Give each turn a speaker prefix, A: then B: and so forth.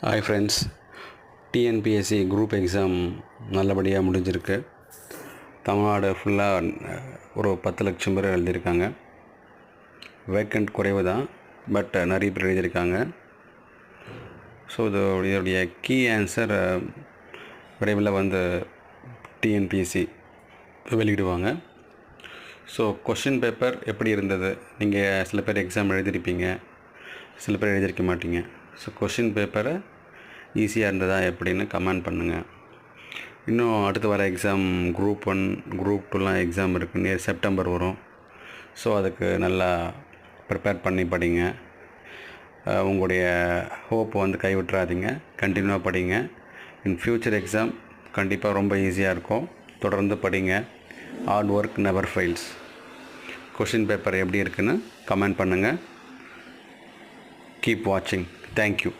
A: Hi friends, TNPSC group exam நல்லபடியாக முடிஞ்சிருக்கு. தமிழ்நாடு ஃபுல்லாக ஒரு 10 லட்சம் பேர் எழுதியிருக்காங்க. வேக்கண்ட் குறைவு தான், பட் நிறைய பேர் எழுதியிருக்காங்க. ஸோ இதோடைய கீ ஆன்சர் விரைவில் வந்து டிஎன்பிஎஸ்சி வெளியிடுவாங்க. ஸோ கொஷின் பேப்பர் எப்படி இருந்தது? நீங்கள் சில பேர் எக்ஸாம் எழுதியிருப்பீங்க, சில பேர் எழுதியிருக்க மாட்டீங்க. ஸோ கொஷின் பேப்பரை ஈஸியாக இருந்ததா எப்படின்னு கமெண்ட் பண்ணுங்கள். இன்னும் அடுத்து வர எக்ஸாம் குரூப் 1 குரூப் 2லாம் எக்ஸாம் இருக்குது, செப்டம்பர் வரும். ஸோ அதுக்கு நல்லா ப்ரிப்பேர் பண்ணி படிங்க. உங்களுடைய ஹோப்பை வந்து கைவிட்டுறாதீங்க, கண்டினியூவாக படிங்க. இன் ஃப்யூச்சர் எக்ஸாம் கண்டிப்பாக ரொம்ப ஈஸியாக இருக்கும். தொடர்ந்து படிங்க. Hard work never fails. Question paper எப்படி இருக்குன்னு கமெண்ட் பண்ணுங்கள். கீப் வாட்சிங். தேங்க்யூ.